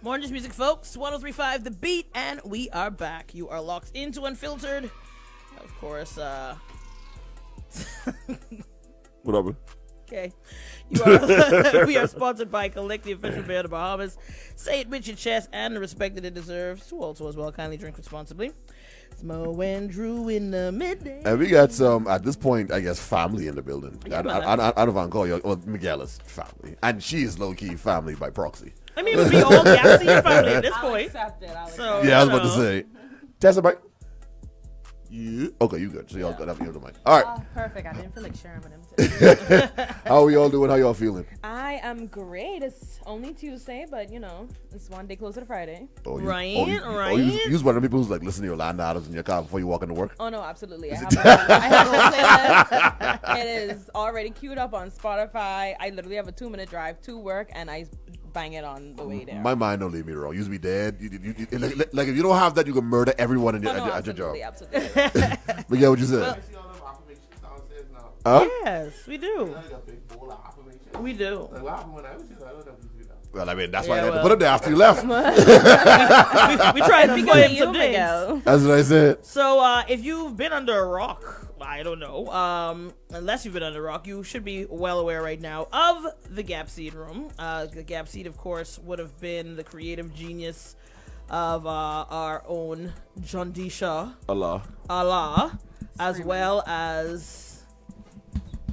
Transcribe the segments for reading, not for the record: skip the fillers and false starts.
More Just Music, folks. 103.5 The Beat, and we are back. You are locked into Unfiltered. Of course, What up, man? Okay. We are sponsored by Collect, the official beer of the Bahamas. Say it with your chest and the respect that it deserves. To also as well, kindly drink responsibly. It's Mo and Drew in the midday. And we got some, at this point, I guess, family in the building. Yeah, I don't want to call you, well, Miguel is family. And she is low-key family by proxy. I mean, it would be all Gapseed family at this point. I'll accept it. Yeah, I was about to say. Tessa, Mike. Yeah. Okay, you good. So y'all good. Have you the mic. All right. Perfect. I didn't feel like sharing with him too. How are y'all doing? How y'all feeling? I am great. It's only Tuesday, but you know, it's one day closer to Friday. Right. You was one of the people who's like listening to your Land Adams in your car before you walk into work? Oh no, absolutely. I have a playlist. It is already queued up on Spotify. I literally have a 2-minute drive to work, and I bang it on the way there. My mind don't leave me wrong. You used to be dead. Like if you don't have that, you can murder everyone at your job. Absolutely. But yeah, what you said? Yes, we do. We do. Well, I mean, that's why I had to put it there after you left. we tried to find some things. That's what I said. So if you've been under a rock, I don't know, unless you've been under a rock, you should be well aware right now of the Gapseed room. The Gapseed, of course, would have been the creative genius of our own John D. Shaw. Allah, as well as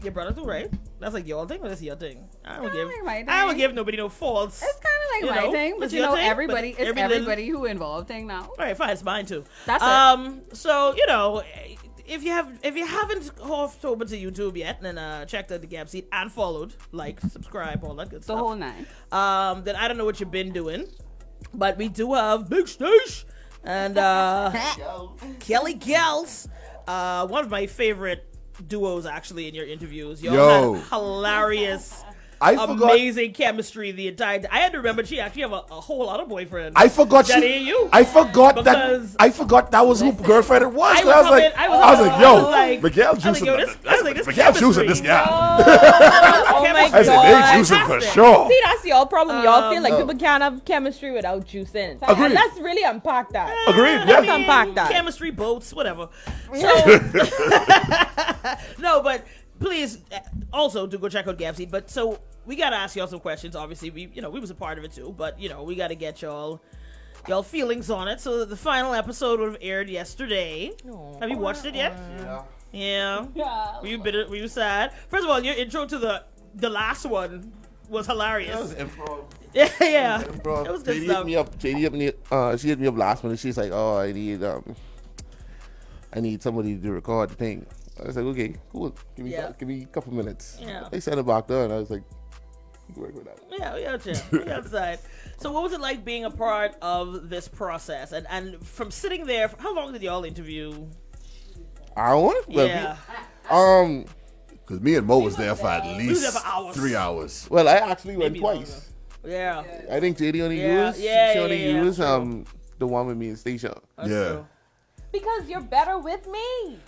your brother too, right? That's like your thing, or that's your thing? I don't give nobody no faults. It's kind of like my thing, but you know, everybody who involved thing now. All right, fine, it's mine too. That's it. So you know, if you haven't hopped over to YouTube yet, then checked out the Gapseed and followed, like, subscribe, all that good stuff. The whole nine. Then I don't know what you've been doing, but we do have Big Stash and Kelly Gals, one of my favorite duos actually in your interviews. Y'all had hilarious, amazing chemistry the entire time. I had to remember she actually have a whole lot of boyfriends. I forgot that ain't you. I forgot that was who girlfriend it was. I was like, yo, Miguel juicing. Miguel juicing this guy. Oh my God. I said they juicing for sure. See, that's y'all problem. Y'all feel like people can't have chemistry without juicing. Agreed. And let's really unpack that. Agreed. Let's unpack that. Chemistry, boats, whatever. So, no, but please also do go check out Gapseed. But so we gotta ask y'all some questions. Obviously, we was a part of it too, but we gotta get y'all feelings on it. So the final episode would have aired yesterday. Have you watched it yet? Yeah. Were you bitter? Were you sad? First of all, your intro to the last one was hilarious. That was improv. Yeah. Improv. It was good JD stuff. she hit me up last minute. She's like, "Oh, I need somebody to record the thing." I was like, "Okay, cool. Give me a couple minutes." Yeah. They sent it back there, and I was like, "You can work with that." Yeah, we out there. We outside. So what was it like being a part of this process? And from sitting there, how long did y'all interview? Hour? Yeah. Because me and Mo was there for at We was there least for hours. 3 hours. Well, I actually went Maybe twice. Yeah. I think JD only Yeah, used. yeah, she only yeah, used true. the one with me and Stacia. That's Yeah. true. Because you're better with me.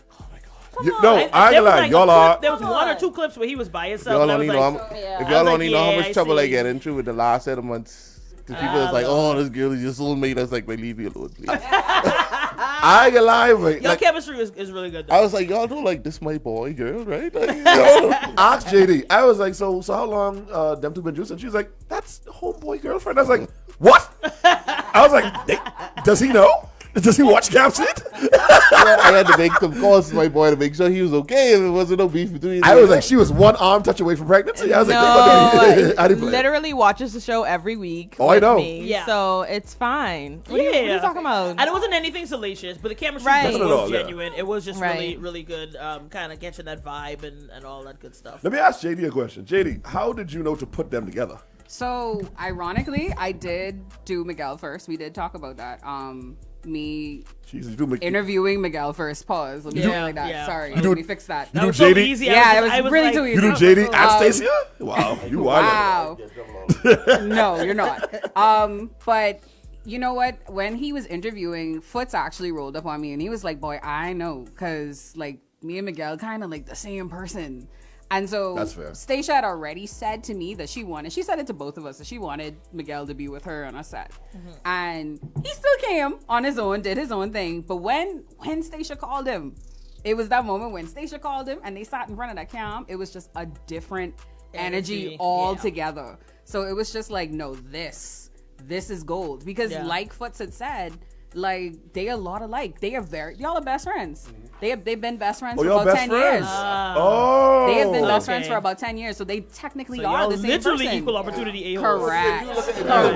No, I ain't gonna lie. Y'all are. There was one or two clips where he was by himself. Y'all And I don't was need like, no. Yeah. If I y'all was don't like, know how yeah, much I trouble I see. get into with the last 7 months. Because people was like, "Oh, this girl is your soulmate." I was like, "Wait, leave me alone, please." I ain't gonna lie. But, your like, chemistry is really good. I Though. was like, "Y'all know, like, this my boy, girl, right?" Like, ask JD. I was like, so how long them two been juicing? She was like, that's homeboy girlfriend. I was like, what? I was like, does he know? Does he watch Gapseed? I had to make some calls to my boy to make sure he was okay. If it wasn't no beef between. I was like, she was one arm touch away from pregnancy. I was like, I didn't play. Literally watches the show every week. Oh, I know. Me, Yeah. So it's fine. What are you talking about? And it wasn't anything salacious, but the chemistry Right. was Not at all, yeah. genuine. It was just Right. really, really good, kind of catching that vibe and all that good stuff. Let me ask JD a question. JD, how did you know to put them together? So, ironically, I did do Miguel first. We did talk about that. Me Jesus, you do interviewing Miguel first. Pause. Let me Yeah, do it like that. yeah. Sorry. do- Let me fix that. You do was so JD? easy. Yeah, I it was really like, too easy. You do JD and Stacia? Wow, you are. Wow. No, you're not. But you know what? When he was interviewing, Foots actually rolled up on me and he was like, "Boy, I know, cause like me and Miguel kind of like the same person." And so That's fair. Stacia had already said to me that she said it to both of us, that she wanted Miguel to be with her on a set. And he still came on his own, did his own thing. But when Stacia called him, it was that moment when Stacia called him and they sat in front of that cam, it was just a different energy altogether. So it was just like, no, this is gold. Because like Foots had said, like, they are a lot alike. Y'all are best friends. They've been best friends for about 10 years. They have been best friends for about 10 years, so they technically are the same literally person. equal opportunity a-holes. Correct. Look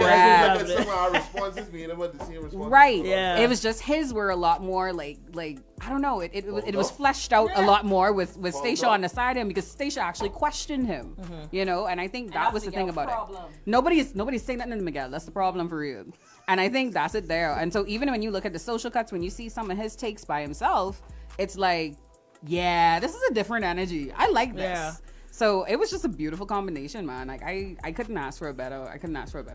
at some of our responses being able to see responses. Right. Yeah. It was just his were a lot more like I don't know. It was fleshed out a lot more with Stacia on the side of him, because Stacia actually questioned him. You know, and I think that was the thing about it. Nobody's saying nothing to Miguel. That's the problem for you. And I think that's it there. And so even when you look at the social cuts, when you see some of his takes by himself, it's like, yeah, this is a different energy. I like this. Yeah. So it was just a beautiful combination, man. Like I couldn't ask for a better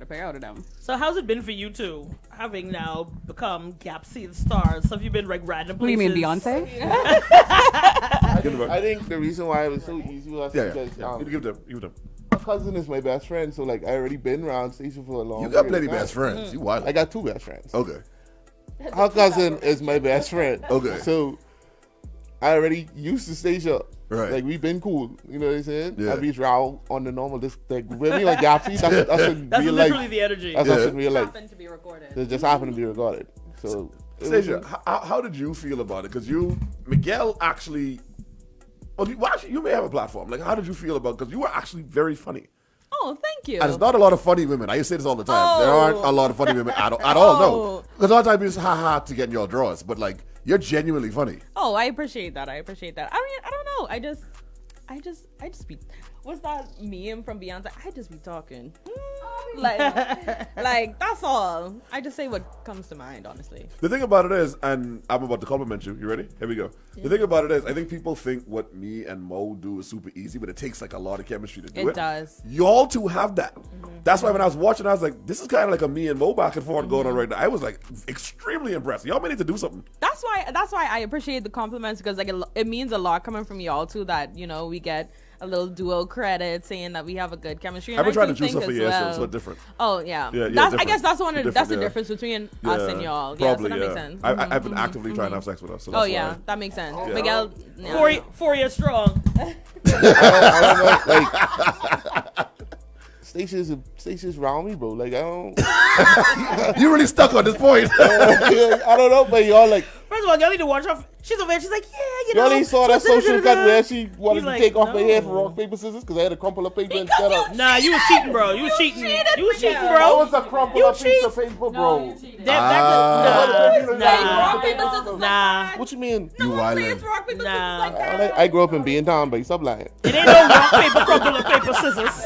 pair out of them. So how's it been for you two, having now become Gapseed stars? Have you been like random Who do places? you mean, Beyonce? I think the reason why it was so easy was because Give them. my cousin is my best friend, so like I already been around Stacia for a long You got period plenty of time. best friends. You wild. I got 2 best friends. Okay. Her cousin is my best friend. Okay. So I already used to Stacia. Right. Like, we've been cool. You know what I'm saying? Yeah. I be around on the normal. This, like, when we like Gapseed, that's in That's real literally life. the energy. That's us in real life. Happened to be recorded. It just happened to be recorded. So, it was- Stacia, how did you feel about it? Because Miguel actually, well, you may have a platform. Like, how did you feel about? Because you were actually very funny. Oh, thank you. And it's not a lot of funny women. I used to say this all the time. Oh. There aren't a lot of funny women at all. No, because a lot of times it's ha to get in your drawers. But like, you're genuinely funny. Oh, I appreciate that. I mean, I don't know. I just be. What's that meme from Beyonce? I just be talking. Like that's all. I just say what comes to mind, honestly. The thing about it is, and I'm about to compliment you. You ready? Here we go. The thing about it is, I think people think what me and Mo do is super easy, but it takes like a lot of chemistry to do it. It does. Y'all two have that. That's why when I was watching, I was like, this is kind of like a me and Mo back and forth going on right now. I was like extremely impressed. Y'all may need to do something. That's why I appreciate the compliments, because like it means a lot coming from y'all too, that you know we get a little duo credit saying that we have a good chemistry. I've been trying to do juice up think for as years, well- so it's different. Oh yeah, Yeah, that's, I different. guess that's that's the Yeah. difference between us and y'all. Probably, yeah, so that makes sense. I've been actively trying to have sex with us. So Oh that's yeah, why. that makes sense. Yeah. Miguel, yeah. 4 years strong. I don't know, like, Stacia's around me, bro. Like, I don't, You really stuck on this point. I don't know, but y'all like, First of all, y'all need to watch her. She's over there. She's like, yeah, you y'all know. ain't saw that social cut where she wanted He's to like, take off my no. hair for rock paper scissors because I had to crumple a paper instead of. Nah, you was cheating, bro. You was cheating. You was cheating, That bro. was a crumple You up piece of cheat. paper, bro. rock, paper, scissors, Nah. What you mean? You wildin'. rock, paper, Nah. scissors, like that. I grew up in being town, but stop lying. It ain't no rock, paper, crumple, or paper, scissors.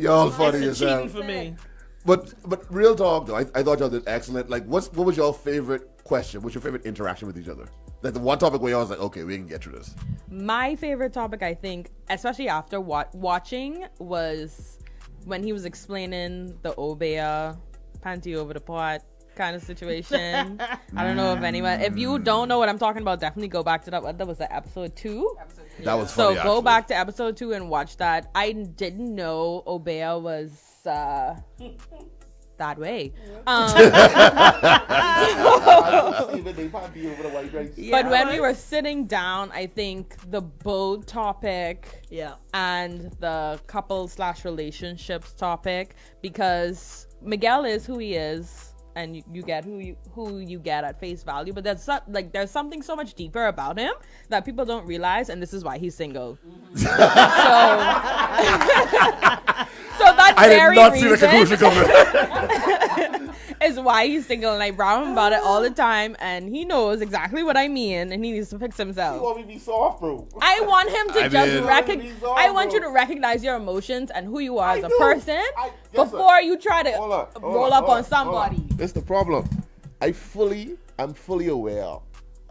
Y'all funny It's as a hell. cheating for me. But real talk though, I thought y'all did excellent. Like, what was your favorite question? What's your favorite interaction with each other? Like the one topic where y'all was like, okay, we can get through this. My favorite topic, I think, especially after watching, was when he was explaining the obeah, panty over the pot kind of situation. I don't know if you don't know what I'm talking about, definitely go back to that was the episode 2. That was So funny. go actually. back to episode 2 and watch that. I didn't know obeah was that way. But when we were sitting down, I think the bold topic Yeah. and the couple/relationships topic, because Miguel is who he is, and you get who you get at face value, but there's something so much deeper about him that people don't realize, and this is why he's single. So that's I did very not see the reason conclusion coming. is why he's single, and I brow him about it all the time, and he knows exactly what I mean, and he needs to fix You himself. want me to be soft, bro? I want him to I just mean- recognize. I want you to recognize your emotions and who you are as a do. person Yes, sir. before you try to Hold on, roll up on somebody. That's the problem. I'm fully aware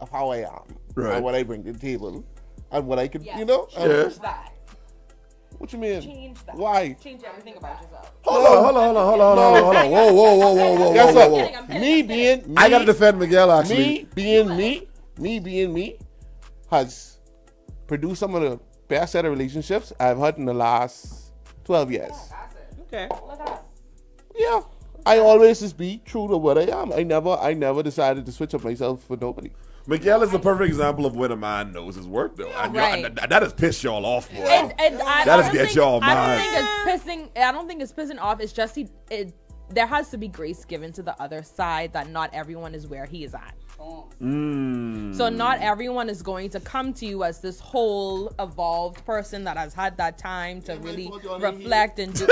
of how I am Right. and what I bring to the table and what I can, Yes. you know. and- Yeah. That. What you mean? Change that. Why? Change everything about yourself. Hold on. Whoa. Guess whoa. what? Me being me, I gotta defend Miguel actually. me being me has produce some of the best set of relationships I've had in the last 12 years. Okay. Yeah. I always just be true to what I am. I never decided to switch up myself for nobody. Miguel is the perfect example of when a man knows his work, though. Right. That has pissed y'all off, bro. I That'll don't get think- y'all I mad. don't think it's pissing off. It's just there has to be grace given to the other side that not everyone is where he is at. So not everyone is going to come to you as this whole evolved person that has had that time to really reflect and do.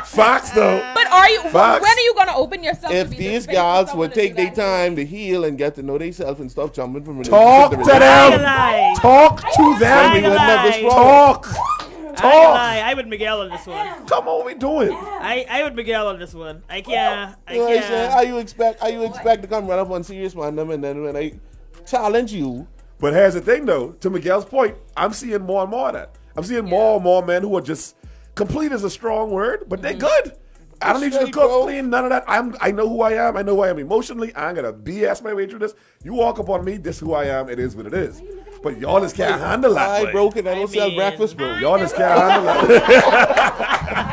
Facts, though. But are you? Facts. When are you gonna open yourself? If to be these this space for gals someone would to do take their that? time to heal and get to know themselves and stop jumping from Talk to relationship them. lie. Talk to them. we wouldn't have this problem. Talk. I ain't gonna Talk. lie, I would Miguel on this one. Come on, what we doing? I would Miguel on this one. I can't. You know what I'm saying? How you expect to come run up on serious man them, and then when I challenge you, But here's the thing, though. To Miguel's point, I'm seeing more and more of that. I'm seeing more and more men who are just complete is a strong word, but they're good. I don't need you to Straight, cook, bro. clean, none of that. I know who I am. I know who I am emotionally. I ain't gonna BS my way through this. You walk up on me, this is who I am. It is what it is. But y'all just can't handle that. I boy. broke it. I don't sell mean- breakfast, bro. Y'all just can't handle that.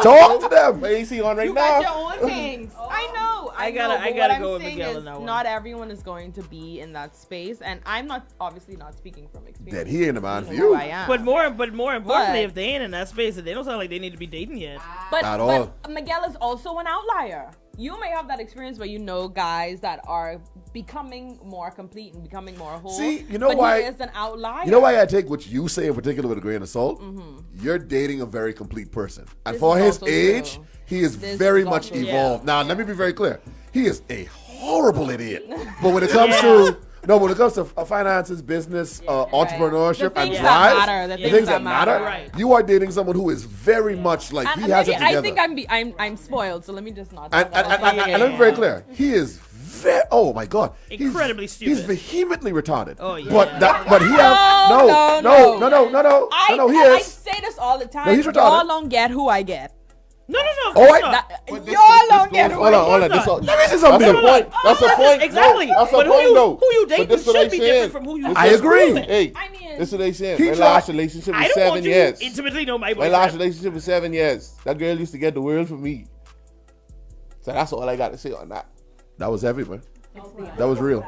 Talk to them. My AC on right You got your now. own things. I know. I gotta- know, I but gotta what go I'm with saying Miguel is on that one. Not everyone is going to be in that space, and I'm not obviously not speaking from experience. Then he ain't the man for Who you. I am. But more importantly, But- if they ain't in that space, they don't sound like they need to be dating yet. But, At but all. Miguel is also an outlier. You may have that experience where you know guys that are becoming more complete and becoming more whole. See, you know but why- he is an outlier. You know why I take what you say in particular with a grain of salt? You're dating a very complete person. And This for is his also age, true. he is This very is much also true. evolved. Now, let me be very clear. He is a horrible idiot. But when it comes to finances, business, entrepreneurship, The and things that drive, matter, the the things that matter. Right. you are dating someone who is very much like And he has maybe it together. I think I'm spoiled, so let me just not. And, talk about that. and let me be very clear. He is very, oh my God. Incredibly He's stupid. vehemently retarded. Oh, yeah. But he has, no, he I is. say this all the time. No, he's retarded. Y'all don't get who I get. No. Oh, I- not. But Y'all don't get who Hold I on, hold on. get. This all- Let me say That's something. the point. That's the point. Exactly. No, that's the But who point, you- though. who you But dating this what should I be said. different from who you I agree. Hey, I mean- this is what they saying. He My tried- last relationship I was don't 7 want you years. to intimately know my My boyfriend. last relationship was 7 years. That girl used to get the world from me. So that's all I got to say on that. That was everywhere. That was real.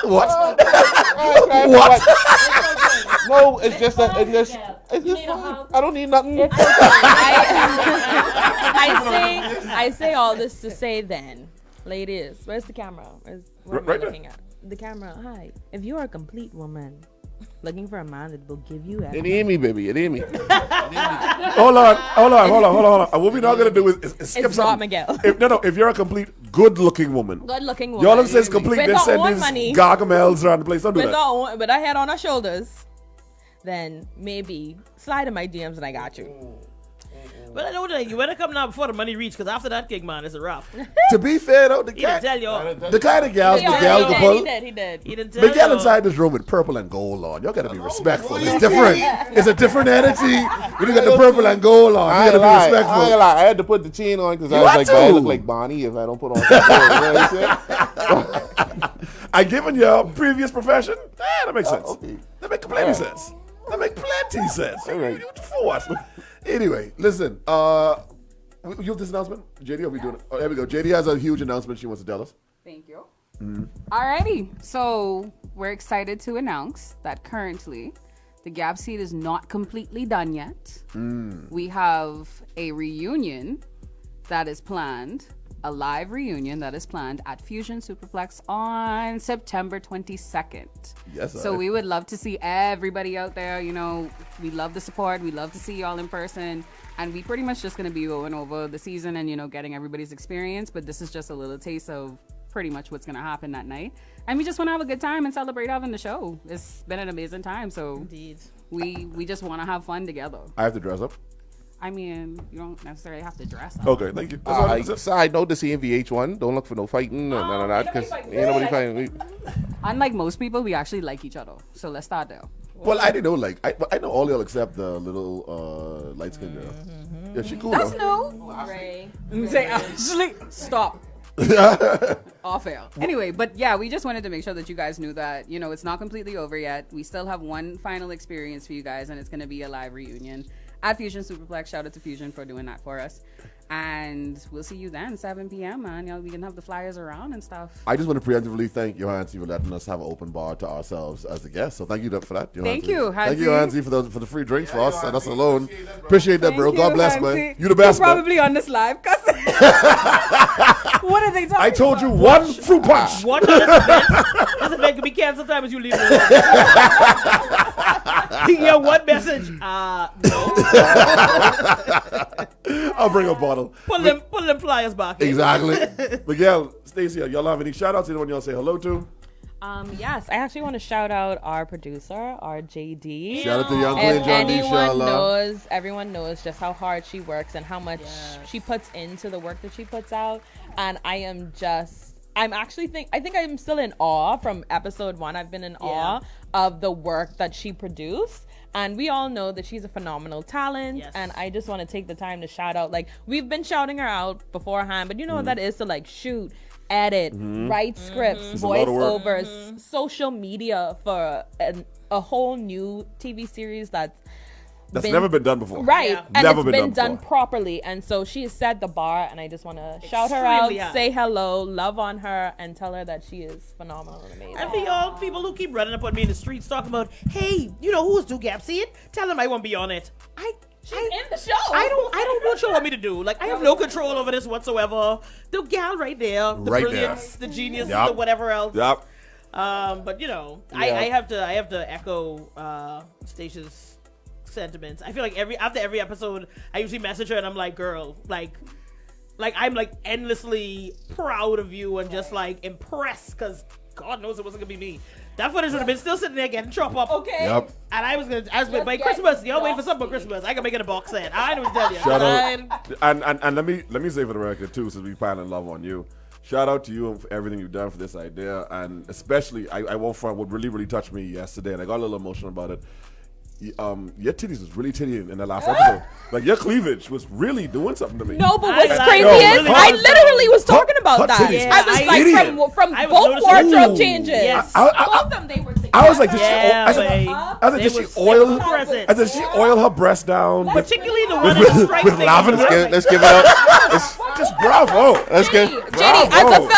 What? What? No, it's just fine. I don't need nothing. I say all this to say then, ladies, where's the camera? Where am I Right there. looking at? The camera. Hi. If you are a complete woman looking for a man that will give you It everything, ain't me, baby. It ain't me. Hold on. And what we're not gonna do is skip it's not something. Miguel. If you're a complete good-looking woman, Good-looking woman. y'all them says complete, With then our send own these money. gargamels around the place. Don't do with that. our head on our shoulders, then maybe slide in my DMs and I got you. But I know that you better come now before the money reach, because after that gig, man, it's a wrap. To be fair though, the He didn't tell kind y'all. of gals He Miguel can pull. did. He didn't tell Miguel y'all. inside this room with purple and gold on. Y'all gotta be respectful. It's different. It's a different energy. When you got the purple and gold on, I you ain't gotta be lie. I ain't respectful. lie. I had to put the chain on because I You was had like, I to. look like Bonnie if I don't put on something. You know what I'm saying? I given your previous profession. That makes sense. okay. That makes plenty sense. That makes plenty sense. All right. What for what? Anyway, listen. You have this announcement, JD? Are we doing it? Oh, there we go. JD has a huge announcement she wants to tell us. Thank you. Alrighty, so we're excited to announce that currently the Gapseed is not completely done yet. We have a reunion that is planned, a live reunion that is planned at Fusion Superplex on September 22nd. Yes, So I- we would love to see everybody out there. You know, we love the support. We love to see y'all in person. And we pretty much just going to be going over the season and, you know, getting everybody's experience. But this is just a little taste of pretty much what's going to happen that night. And we just want to have a good time and celebrate having the show. It's been an amazing time. So Indeed. we just want to have fun together. I have to dress up. I mean, you don't necessarily have to dress up. Okay, thank you. That's all I said. Side note, this ain't VH1. Don't look for no fighting or none of that because ain't nobody fighting. Unlike most people, we actually like each other. So let's start there. Well, I didn't know, I know all y'all except the little light skinned girl. Yeah, she cool That's though. new. Ray. Say, Ashley, stop. Off air. Anyway, but yeah, we just wanted to make sure that you guys knew that, you know, it's not completely over yet. We still have one final experience for you guys, and it's going to be a live reunion at Fusion Superplex. Shout out to Fusion for doing that for us. And we'll see you then, 7 p.m., man. You know, we can have the flyers around and stuff. I just want to preemptively thank Johansi for letting us have an open bar to ourselves as the guests. So thank you for that, Johansi. Thank you, Thank you, Hansi. Hansi, for the free drinks for us and us alone. Appreciate that, bro. Thank God you, bless, Hansi. man. You the best, You're man. probably on this live, cuz. What are they talking about? I told you one fruit punch. What does this event can be canceled time as you leave the room. Yo, what message? No. I'll bring a bottle. Pull them flyers back. Exactly. Miguel, Stacia, y'all have any shout outs? Anyone y'all say hello to? Yes, I actually want to shout out our producer, our JD. Shout out to Young Queen If John D. anyone everyone knows just how hard she works and how much she puts into the work that she puts out. And I think I'm still in awe from episode 1. I've been in awe of the work that she produced. And we all know that she's a phenomenal talent. Yes. And I just want to take the time to shout out. Like, we've been shouting her out beforehand, but you know what that is to, like, shoot, edit, write scripts, It's a lot of work. voiceovers, social media for a whole new TV series that's never been done before. right, Yeah. and Never it's been been done done before. properly. And so she has set the bar, and I just want to shout her out, Extremely high. say hello, love on her, and tell her that she is phenomenal and amazing. And for y'all people who keep running up on me in the streets talking about, hey, you know who's do Gapseed? Tell them I won't be on it. She's in the show. I don't know what you want me to do. Like, I have no control over this whatsoever. The gal right there, the Right brilliance, the genius, Yup. the whatever else. Yep. But you know, I have to echo Stacey's sentiments. I feel like after every episode, I usually message her and I'm like, girl, like I'm like endlessly proud of you and just like impressed because God knows it wasn't gonna be me. That footage would have been still sitting there getting chopped up. Okay. Yep. And I was by Christmas, y'all wait for something for Christmas. I can make it a box set. I don't tell you. Shout out. And let me say for the record too, since we piling love on you. Shout out to you for everything you've done for this idea, and especially I won't front what really touched me yesterday, and I got a little emotional about it. Your titties was really titty in the last episode. Like your cleavage was really doing something to me. No, but I what's like- crazy Yo, is really I was literally was talking about her that. titties I was was like idiot. from I was both noticing- wardrobe Ooh. changes. Yes. Both of them, they were together. I was like, did Yeah, I said, they did she was oil? present. I said, she oil her breast down with Particularly the one in the striped with thing. lavender. Let's give it up. Just bravo. Let's get. JD, Bravo.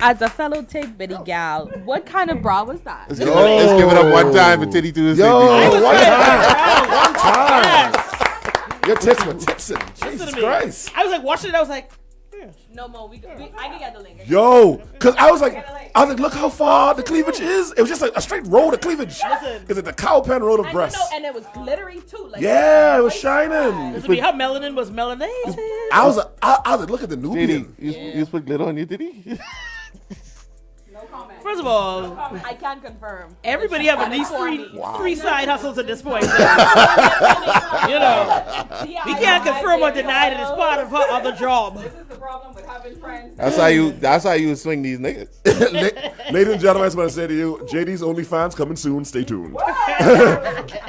as a fellow Tig Bitty gal, what kind of bra was that? Let's give it up one time for Titty Tuesday. Yo, people. one time. Your tits were tipsing. Listen Jesus to me. Christ. I was like watching it. I was like, No more. I can get the link. Yo, because I was like, look how far the cleavage is. It was just a straight road of cleavage. Listen. Because it's a cow pen road of breasts. And it was glittery too. Like, Yeah, it was shining. listen to me. Her melanin was melanated. I was like, look at the Nubian. Titty, you put glitter on your titty? No comment. First of all, I can confirm. everybody have at least three side hustles at this point. You You know, we can't confirm or deny that it's part of her other job. This is the problem with having friends. That's how you swing these niggas. Ladies and gentlemen, I just want to say to you, JD's OnlyFans coming soon. Stay tuned.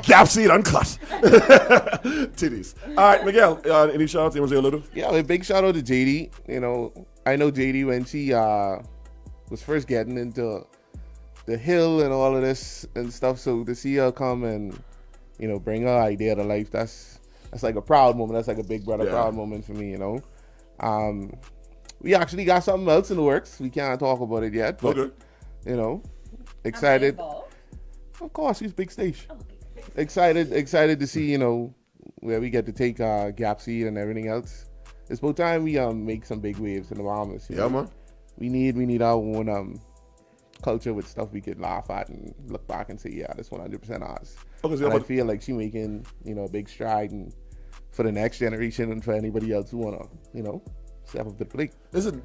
Gapseed uncut. Titties. All right, Miguel, any shout outs? You want to say hello to? Yeah, a big shout out to JD. You know, I know JD when she was first getting into the hill and all of this and stuff. So to see her come and, you know, bring her idea to life, that's like a proud moment. That's like a big brother proud moment for me, you know. We actually got something else in the works. We can't talk about it yet, but Okay. you know, excited. Of course, he's big stage. Excited to see, you know, where we get to take Gapseed and everything else. It's about time we make some big waves in the Bahamas. Yeah, man. We need our own culture with stuff we could laugh at and look back and say, yeah, that's 100% ours. Okay, so And I feel like she making, you know, a big stride and for the next generation and for anybody else who wanna, you know, step up to the plate. Listen,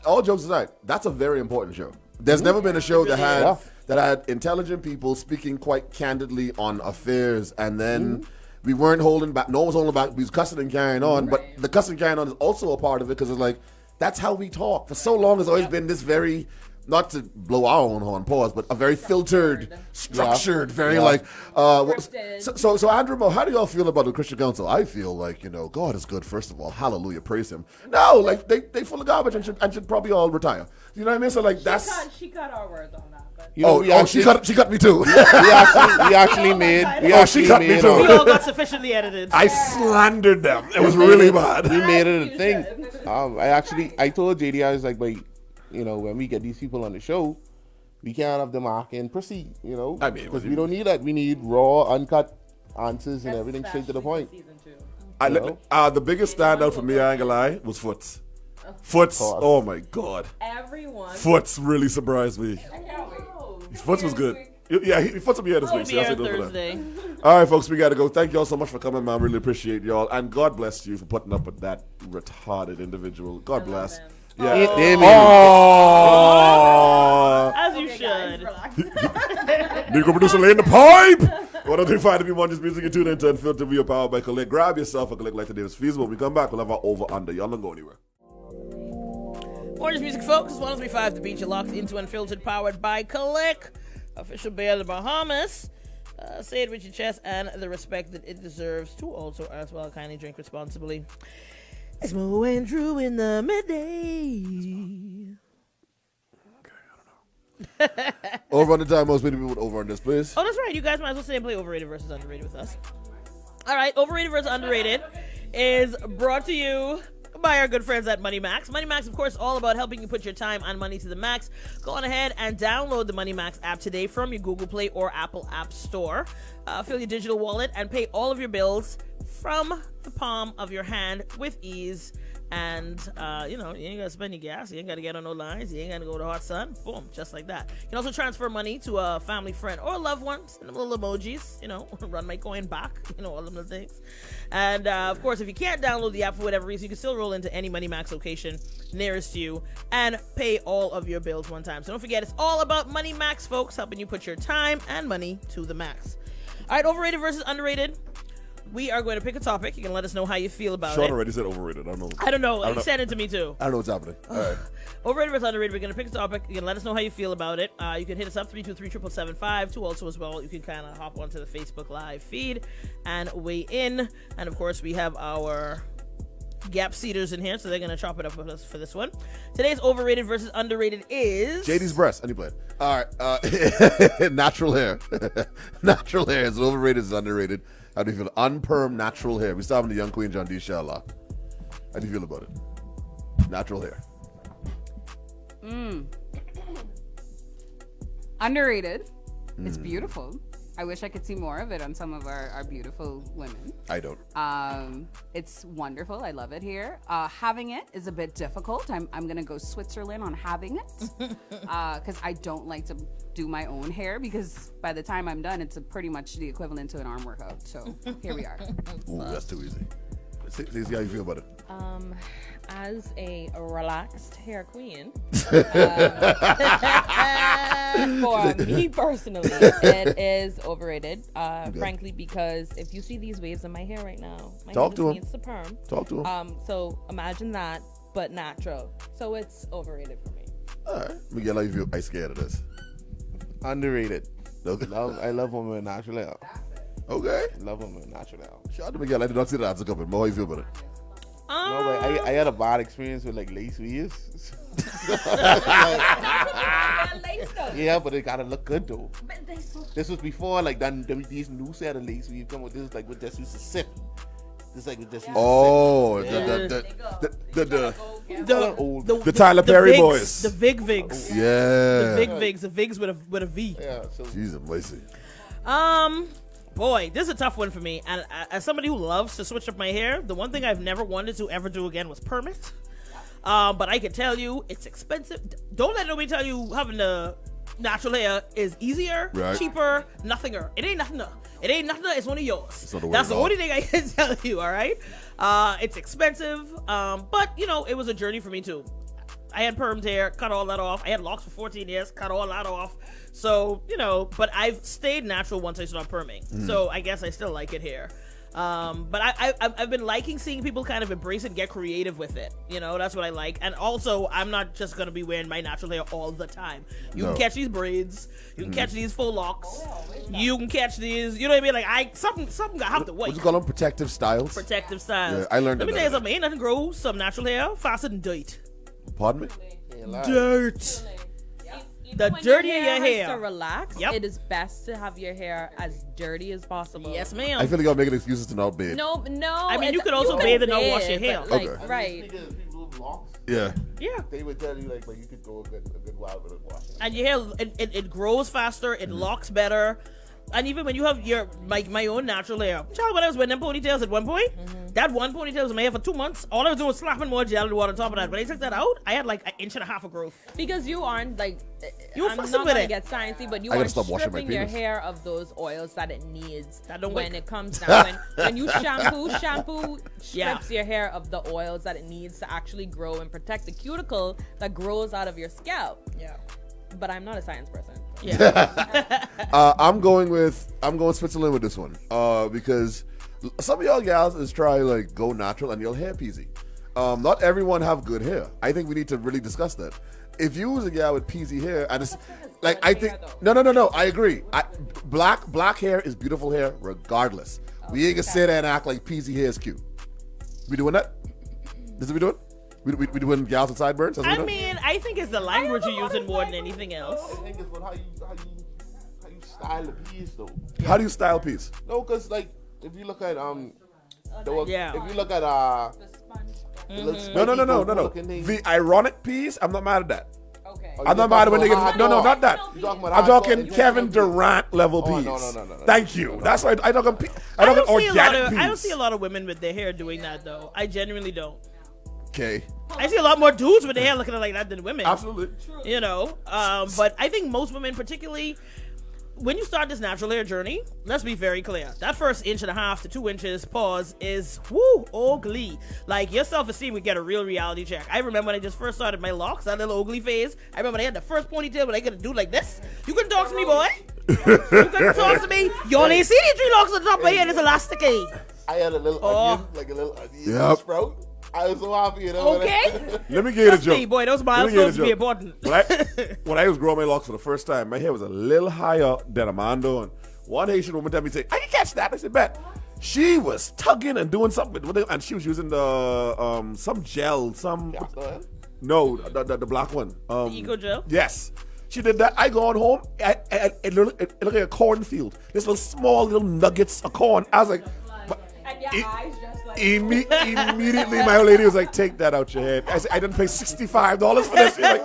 all jokes aside, that's a very important show. There's never been a show that had intelligent people speaking quite candidly on affairs, and then we weren't holding back. No one was holding back. We was cussing and carrying on, but the cussing and carrying on is also a part of it because it's like that's how we talk. For so long, it's always been this very not to blow our own horn, pause, but a very filtered, structured, very Scripted. so Andrew Mo, how do y'all feel about the Christian Council? I feel like, God is good, first of all. Hallelujah, praise him. No, like they full of garbage and should probably all retire. You know what I mean? So like She cut our words on that, but she cut me too. we actually made. She cut me too. We all got sufficiently edited. I slandered them. It was really bad. We made it a thing. I told JD, I was like, but when we get these people on the show, we can't have them arc and proceed. I mean, because we don't need that. We need raw, uncut answers and everything straight to the point. The biggest standout for me, I ain't gonna lie, was Foots. Foots, oh my God. everyone. Foots really surprised me. Foots was good. Yeah, Foots will be here this week. So Here y'all say no for that. Thursday. All right, folks, we got to go. Thank y'all so much for coming, man. Really appreciate y'all. And God bless you for putting up with that retarded individual. God bless. him. Yeah. As you should. Nico producer laying the pipe. 103.5 to be one. Just music you tune into Unfiltered. We are powered by Collect. Grab yourself a Collect like today is feasible. When we come back, we'll have our over under. Y'all don't go anywhere. Orange Music, folks. 103.5 The Beach. You're locked into Unfiltered, powered by Collect. Official Bay of the Bahamas. Say it with your chest and the respect that it deserves to also as well. Kindly drink responsibly. It's Mo and Drew in the midday. Over under time. Most many people would over on this, please. Oh, that's right. You guys might as well stay and play Overrated versus Underrated with us. All right. Overrated versus Underrated is brought to you by our good friends at Money Max. Money Max, of course, all about helping you put your time and money to the max. Go on ahead and download the Money Max app today from your Google Play or Apple App Store. Fill your digital wallet and pay all of your bills from the palm of your hand with ease. And, you ain't got to spend your gas. You ain't got to get on no lines. You ain't got to go to hot sun. Boom, just like that. You can also transfer money to a family friend or a loved one. Send them little emojis, run my coin back, all them little things. And, of course, if you can't download the app for whatever reason, you can still roll into any Money Max location nearest you and pay all of your bills one time. So don't forget, it's all about Money Max, folks, helping you put your time and money to the max. All right, overrated versus underrated. We are going to pick a topic. You can let us know how you feel about Sean it. already said overrated. I don't know. I don't know. He said it to me too. I don't know what's happening. All right. Overrated versus underrated. We're going to pick a topic. You can let us know how you feel about it. You can hit us up 323-777-5. Also as well, you can kind of hop onto the Facebook Live feed and weigh in. And of course, we have our Gapseeders in here, so they're going to chop it up with us for this one. Today's overrated versus underrated is JD's breast. Any plan? All right. Natural hair. Natural hair is overrated, is underrated. How do you feel? Unperm natural hair. We still having the young queen, John D. Shala. How do you feel about it? Natural hair. Underrated. It's beautiful. I wish I could see more of it on some of our beautiful women. I don't. It's wonderful. I love it here. Having it is a bit difficult. I'm going to go Switzerland on having it because I don't like to do my own hair because by the time I'm done, it's pretty much the equivalent to an arm workout. So here we are. Ooh, that's too easy. See how you feel about it. As a relaxed hair queen, for me personally, it is overrated. Frankly, because if you see these waves in my hair right now, my hair just needs the perm. Talk to him. So imagine that, but natural. So it's overrated for me. All right. Miguel, how you feel? I scared of this. Underrated. Okay. I love women with natural hair. Okay. Love women with natural hair. Shout out to Miguel. I did not see the answer coming. Mo, how you feel about it? No, but I had a bad experience with like lace weaves. Yeah, but it gotta look good though. This was before like these new set of lace weaves come with. This is like what this used to sit. This like what this used to the Tyler Perry Vigs, boys. the Vigs. Yeah. The Vigs with a V. Yeah, so Jesus, Lacey. Boy, this is a tough one for me. And as somebody who loves to switch up my hair, the one thing I've never wanted to ever do again was perm it. But I can tell you, it's expensive. Don't let nobody tell you having the natural hair is easier, cheaper, nothinger. It ain't nothing. It ain't nothing. It's one of yours. That's the only thing I can tell you. All right. It's expensive. But it was a journey for me too. I had permed hair, cut all that off. I had locks for 14 years, cut all that off. So, but I've stayed natural once I started perming. So I guess I still like it here. But I've been liking seeing people kind of embrace and get creative with it. You know, that's what I like. And also, I'm not just gonna be wearing my natural hair all the time. You can catch these braids. You can catch these faux locks. You can catch these. You know what I mean? Like something I have to wait. What you call them? Protective styles. Protective styles. Yeah, I learned Let me that. tell you something. Ain't nothing grows some natural hair faster than dirt. Pardon me. Dirt. The When dirtier your has hair. to relax, Yep. it is best to have your hair as dirty as possible. Yes, ma'am. I feel like y'all making excuses to not bathe. No. I mean, you could also bathe and not wash your hair. but, like, Okay. right. People with locks, Yeah. Yeah. they would tell you like, but you could go a good while without washing. And your hair, it grows faster, it locks better. And even when you have your my own natural hair, child, when I was wearing them ponytails at one point, that one ponytail was in my hair for 2 months. All I was doing was slapping more gel and water on top of that. When I took that out, I had like 1.5 inches of growth. Because you aren't like, You I'm fussing not with gonna it. get sciencey, but you I are gotta stop washing my stripping your penis. hair of those oils that it needs That don't when work. it comes down. when you shampoo strips Yeah. your hair of the oils that it needs to actually grow and protect the cuticle that grows out of your scalp. Yeah. But I'm not a science person. Yeah. I'm going Switzerland with this one. Because some of y'all gals is try like go natural and your hair peasy. Not everyone have good hair. I think we need to really discuss that. If you was a gal with peasy hair, and it's like I think no, I agree. Black hair is beautiful hair regardless. We ain't gonna sit there and act like peasy hair is cute. We doing that? This is what we doing? We doing gals with sideburns? That's what I we doing? mean, I think it's the language you're using more than anything else. I think it's how you style the piece though. How do you style piece? No, cause like if you look at Yeah. if you look at the little No. spiky looking thing. The ironic piece, I'm not mad at that. Okay. Oh, I'm you not mad when they talking get about not that. You talking about I'm hardcore? talking You Kevin talking- Durant level Oh, piece. no. Thank you. That's right. I talking I don't see a lot organic of piece. I don't see a lot of women with their hair doing that though. I genuinely don't. Okay. I see a lot more dudes with their hair looking like that than women. Absolutely. You know, but I think most women, particularly when you start this natural hair journey, let's be very clear. That first 1.5 to 2 inches pause is ugly. Like your self-esteem would get a real reality check. I remember when I just first started my locks, that little ugly phase. I remember I had the first ponytail, but I could do like this. You couldn't talk to me, boy. You couldn't talk to me. Y'all ain't see these 3 locks on the top of my head. It's elasticate. I had a little onion, like a little onion Yep. sprout. I was so happy, you know. Okay. Let me get a Trust joke. me, boy. Those Let me get a milestones be joke. important. When I was growing my locks for the first time, my hair was a little higher than Amando. And one Haitian woman told me, "I can catch that." I said, "Bet." She was tugging and doing something with it, and she was using the some gel, no, the black one. The Eco Gel? Yes. She did that. I gone home. It looked like a cornfield. This little small little nuggets of corn. I was like, And your It- eyes just like immediately my old lady was like, "Take that out your head." I said, "I didn't pay $65 for this." She's like,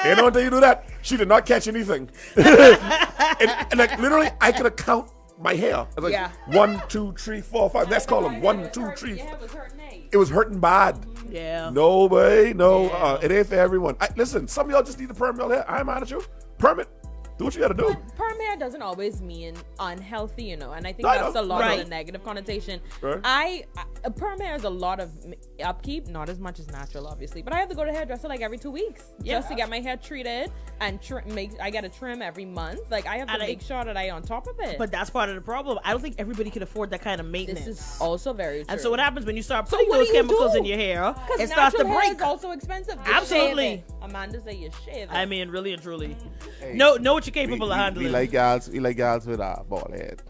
"You know until you do that." She did not catch anything. and like literally, I could count my hair. I was like, Yeah. 1, 2, 3, 4, 5. Let's call them 1, 2, 3. your hair was hurting, eh? It was hurting bad. Yeah. No way, no. Yeah. It ain't for everyone. Listen, some of y'all just need to perm your hair. I'm mad at you. Perm it. Do what you gotta do. Perm hair doesn't always mean unhealthy, you know, and I think No, I that's know. a lot Right. of the negative connotation. Right. Perm hair is a lot of upkeep, not as much as natural, obviously, but I have to go to hairdresser like every 2 weeks just to get my hair treated and I get a trim every month. Like I have to And make sure that I on top of it. But that's part of the problem. I don't think everybody can afford that kind of maintenance. this is also very true. And so what happens when you start So putting what those do you chemicals do? in your hair? Because It starts to natural hair break. is also expensive. You Absolutely. shave it. Amanda say you shave it. I mean, really and truly. Hey, Know what you're capable of handling. We like gals with a bald head.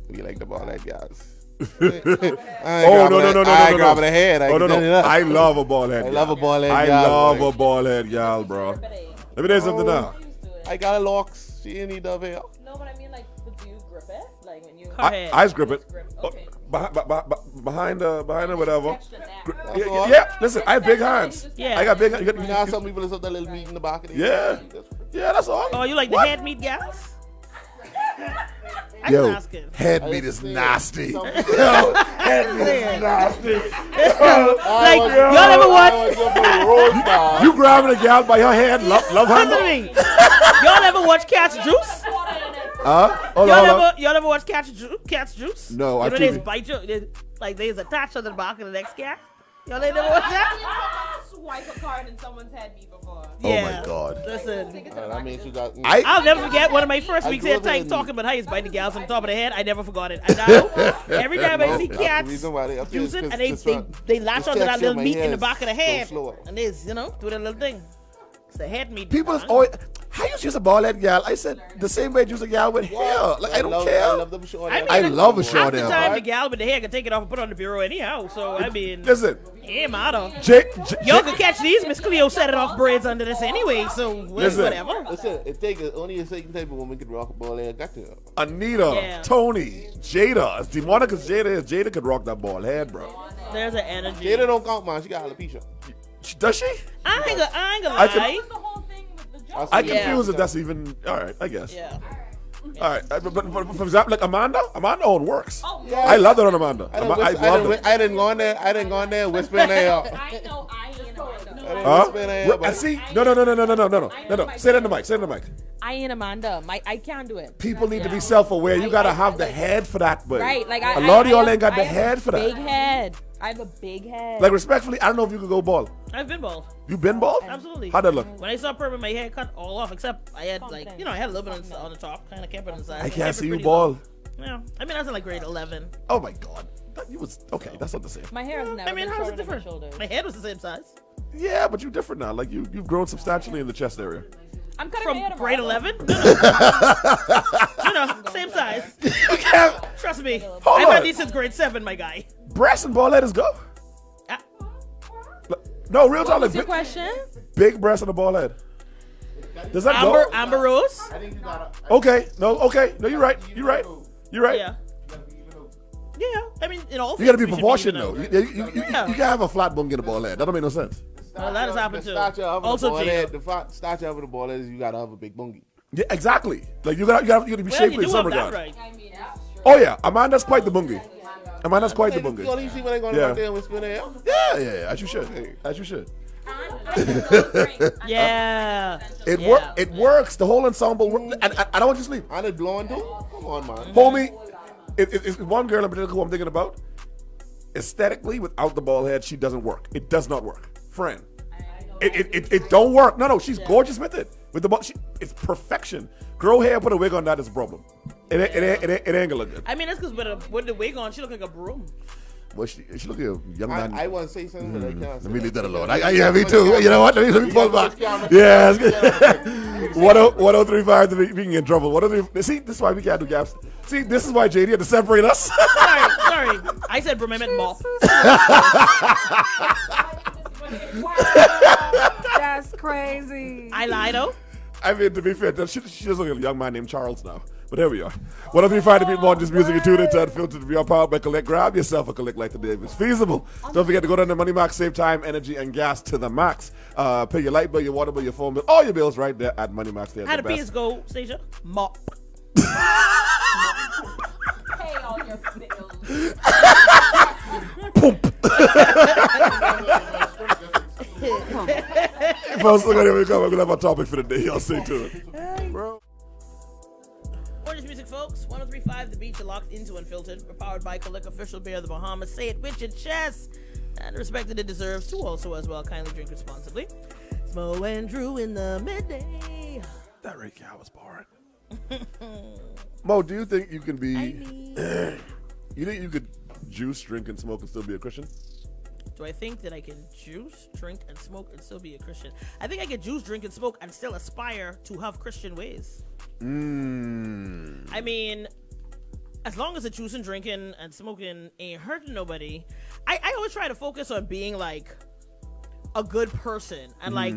We like the bald head gals. Oh no! I ain't grabbing a head. Oh no! I love a bald head. I love a bald head I gal, love boy. a bald head gal, bro. Let me tell you something now. I got locks. She ain't need the hair. No, but I mean, like, do you grip it? Like when you I grip it. Okay. Behind the whatever. Extra neck. Yeah. Listen, I have big hands. Yeah. I got big. You know how some people is up that little meat in the back of the Yeah. Yeah, that's all. Oh, you like the What? head meat gals? I'm Yo, asking. head I meat is see. nasty. Some Yo, people- head meat is nasty. Like, was- y'all ever I watch? was up a roast dog. You grabbing a gal by her head, love Listen to handle? me. Y'all ever watch Cat's Juice? Hold on. Y'all ever watch Cat's Juice? No, you I've know they seen bite you, like they attached to the back of the next cat. Y'all ain't never watch that? wipe a card in someone's head me before. Oh my God. Listen, That means you got. I'll never forget one of my first I weeks grew at up Tight in- talking about how he's biting the gals on the top of the head. I never forgot it. And now, every time I see That's the cats reason why they up here use is it, 'cause and they latch the onto that texture little of my meat in hair the is back of the so head. slower. And they, do that little thing. It's the head meat. People man. always, how you use a ball head gal? I said the same way you use a gal with hair. Like I don't care. I love them short. I mean, I love a half short the hair. time the gal with the hair can take it off and put it on the bureau anyhow. So I mean, Listen, hey, matter. J- Y'all can catch these Miss Cleo set it off braids under this anyway. So Listen. whatever. Listen, it takes only a certain type of woman can rock a ball head. Got to. Anita, Yeah. Tony, Jada. As demonic as Jada is, Jada could rock that ball head, bro. There's an energy. Jada don't count, man. She got alopecia. Does she? I ain't gonna I can- lie. The whole thing with the I joke. I Yeah. confused if that's even all right. I guess. Yeah. All right, but for example, like Amanda own works. Oh, Yeah. I love that on Amanda. I love it. didn't go in there. I didn't go in there whispering in her ear. I know I ain't Amanda. Huh? Whisper in her ear, I but- see. No. Say that in the mic. Say it in the mic. I ain't Amanda. I can't do it. People need to be self-aware. You gotta have the head for that, but Right, like a lot of y'all ain't got I the have head for Big that. head. I have a big head. Like respectfully, I don't know if you could go bald. I've been bald. You been bald? Absolutely. How'd that look? When I saw perm, my hair cut all off, except I had like, I had a little bit on the top, kind of kept it on the side. I Kept can't it see you pretty bald. low. Yeah, I mean I was in like grade 11. Oh my God. You was okay. That's not the same. My hair is never I mean, been how's shorter it than my different? shoulders. My head was the same size. Yeah, but you're different now. Like you've grown substantially in the chest area. I'm cutting my hair From tomorrow. grade 11? No, same size. Trust me. Hold I've on. had these since grade 7, my guy. Breast and bald head go. Ah, No, real talk. Like What's your big, question? big breast and a bald head. Does that go? Amber Rose? Okay. No, you're right. You're right. You're right. Yeah. Yeah, I mean, in all You gotta be things, we should proportioned even though. out. You can have a flat bone get a ball head. That don't make no sense. Well, that has happened The too. stature of Also, the ball Gina. head, the stature of the ball head is you gotta have a big bungie. Yeah, exactly. Like you gotta be Well, shapely you in do some have that regard. right. Oh yeah, Amanda's quite the bungie. Amanda's quite the You bungie. only see when they go Yeah. out there and whisper in their ear. Yeah. As you should. As you should. Yeah. It Yeah. It works. The whole ensemble. And I don't want you to sleep, And it blowing too? Come on, man. homie. It's one girl in particular who I'm thinking about. Aesthetically, without the bald head, she doesn't work. It does not work, friend. It don't work. No, she's gorgeous with it. With the it's perfection. Grow hair, put a wig on that is a problem. It ain't gonna look good. I mean, that's because with the wig on, she look like a broom. Well, she look like a young man. I want to say something, but I can't. Let me leave that alone. Yeah, me too. You know what? Let me fall back. Yeah, it's good. 1035, we can get in trouble. 103. See, this is why we can't do gaps. See, this is why JD had to separate us. Sorry. I said broom, I meant ball. That's crazy. I lied, though. I mean, to be fair, she does look like a young man named Charles now. But there we are. 1035 to beat more just music and tune into Unfiltered to be powered by Collect. Grab yourself a Collect like today if it's feasible. Don't forget to go down to Money Max, save time, energy, and gas to the max. Pay your light bill, your water bill, your phone bill, all your bills right there at Money Max. How do peas go, Stacia? Mop. Pay all your bills. Folks, look at here we go. We're going to have our topic for the day. Y'all stay tuned. Bro. Orange music, folks. 1035 The Beach, you're locked into Unfiltered. We're powered by Collect Official Beer of the Bahamas. Say it with your chest. And the respect that it deserves to also as well. Kindly drink responsibly. Smo and Drew in the midday. That Ray Cow was boring. Mo, do you think you can be... you think you could juice, drink, and smoke and still be a Christian? Do I think that I can juice, drink, and smoke and still be a Christian? I think I can juice, drink, and smoke and still aspire to have Christian ways. I mean, as long as the juicing, drinking, and smoking ain't hurting nobody, I always try to focus on being like a good person and like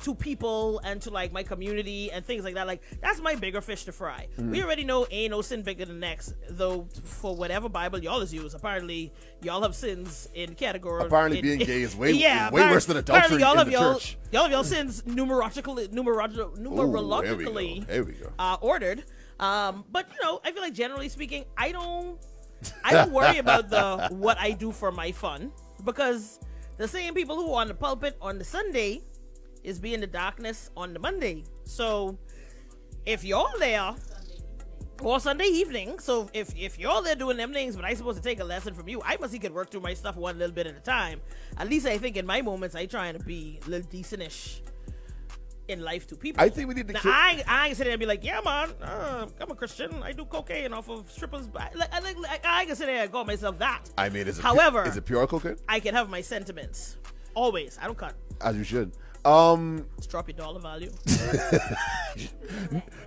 to people and to like my community and things like that. Like that's my bigger fish to fry. We already know ain't no sin bigger than next, though for whatever Bible y'all is used, apparently y'all have sins in category. Apparently being gay is way worse than adultery y'all in have the y'all, church. Y'all have y'all sins numerologically Here we go. ordered. But you know, I feel like generally speaking, I don't worry about the what I do for my fun, because the same people who are on the pulpit on the Sunday is be in the darkness on the Monday. So if y'all there or Sunday evening. So if you're there doing them things, but I supposed to take a lesson from you, I must could work through my stuff one little bit at a time. At least I think in my moments, I trying to be a little decentish in life to people. I think we need to. Now, I ain't sit there and be like, yeah, man, I'm a Christian. I do cocaine off of strippers. I ain't gonna sit there and call myself that. I mean, however, is it pure cocaine? I can have my sentiments. Always. I don't cut. As you should. Just drop your dollar value.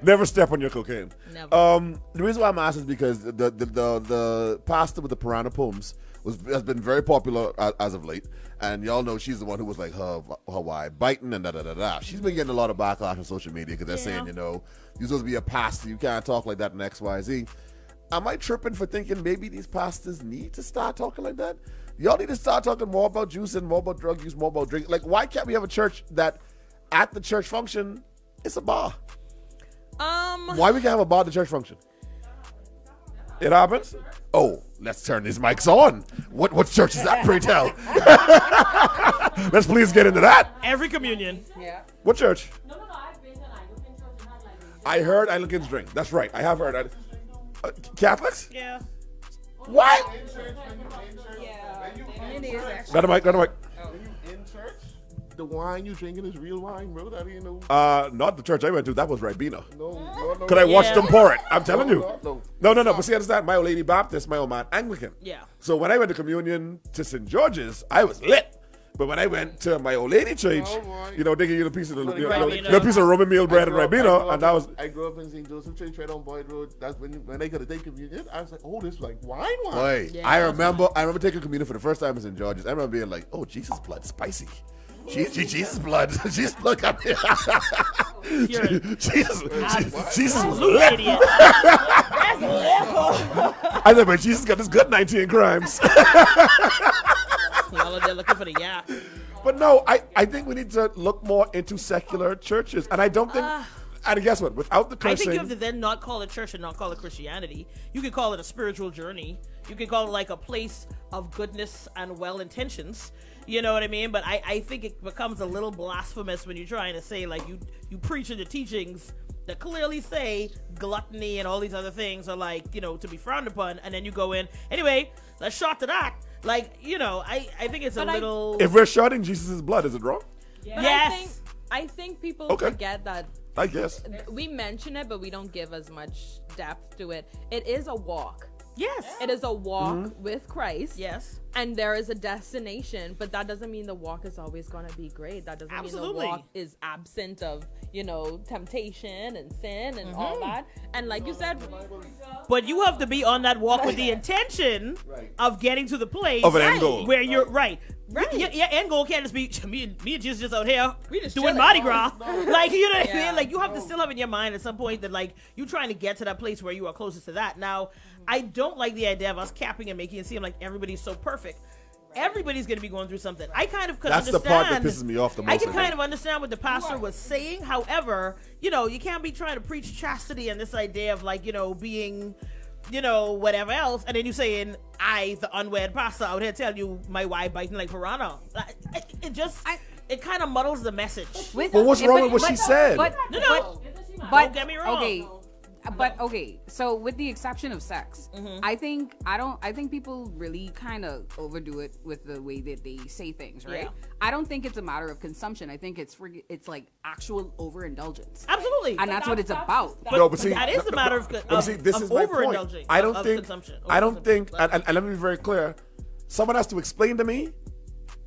Never step on your cocaine. Never. The reason why I'm asking is because the pastor with the piranha poems has been very popular as of late, and y'all know she's the one who was like Hawaii biting and da. She's been getting a lot of backlash on social media because they're saying, you're supposed to be a pastor, you can't talk like that in XYZ. Am I tripping for thinking maybe these pastors need to start talking like that? Y'all need to start talking more about juicing, more about drug use, more about drinking. Like, why can't we have a church that at the church function it's a bar? Why we can't have a bar at the church function? It happens? Oh, let's turn these mics on. What church is that, pray tell? Let's please get into that. Every communion. Yeah. What church? No, I've been to an Anglican church and had like I heard Anglicans drink. That's right. I have heard. Catholics? Yeah. What? Got a mic. When you in church, the wine you drinking is real wine, bro. That ain't no. Not the church I went to. That was Ribena. No. Could I watch Yeah. them pour it? I'm telling you. No. No. But see, understand, my old lady Baptist, my old man Anglican. Yeah. So when I went to communion to St. George's, I was lit. But when I went to my old lady church, Oh, boy. they give you a piece of Ribena. a piece of Roman meal bread and Ribena, and that was. I grew up in St. Joseph Church right on Boyd Road. That's when they got to take communion. I was like, oh, this is like wine. Boy, Yeah, I that's remember taking communion for the first time in St. George's. I remember being like, oh, Jesus' blood, spicy. Jesus' blood. Jesus' blood got me. You're Jesus' absolute blood. idiot. I said, but Jesus got this good 19 crimes. Y'all are there looking for the yak. But no, I think we need to look more into secular churches. And I don't think, and guess what? Without the I think cursing. you have to then not call it church and not call it Christianity. You can call it a spiritual journey. You can call it like a place of goodness and well intentions. You know what I mean? But I think it becomes a little blasphemous when you're trying to say like you preach in the teachings that clearly say gluttony and all these other things are like, to be frowned upon, and then you go in. Anyway, let's shot to that. Like, I think it's But a little. If we're shouting Jesus' blood, is it wrong? But Yes. I think people Okay. forget that I guess. we mention it, but we don't give as much depth to it. It is a walk. Yes. It is a walk with Christ. Yes. And there is a destination, but that doesn't mean the walk is always going to be great. That doesn't Absolutely. mean the walk is absent of, temptation and sin and all that. And like you said, But you have to be on that walk with the intention of getting to the place Of an end goal. where you're right. Right. Your end goal can't just be me and Jesus just out here We just doing chilling. Mardi Gras. Like, you know what I Yeah. mean? Like, you have to still have in your mind at some point that like you're trying to get to that place where you are closest to that. Now, I don't like the idea of us capping and making it seem like everybody's so perfect. Everybody's going to be going through something. I kind of could That's the understand. part that pisses me off the most. I can I kind think. of understand what the pastor was saying. However, you can't be trying to preach chastity and this idea of like, being, whatever else. And then you saying, I, the unwed pastor out here tell you my wife biting like piranha. It kind of muddles the message. With, But what's wrong with what she said? But, No. but, Don't get me wrong. Okay. But okay, so with the exception of sex, I think people really kind of overdo it with the way that they say things, right? Yeah. I don't think it's a matter of consumption. I think it's like actual overindulgence, Absolutely. and that's what it's about. No, but see, that is the matter of, but see, this of is my point. overindulging. I don't of think. consumption. I don't think. Overconsumption. And let me be very clear. Someone has to explain to me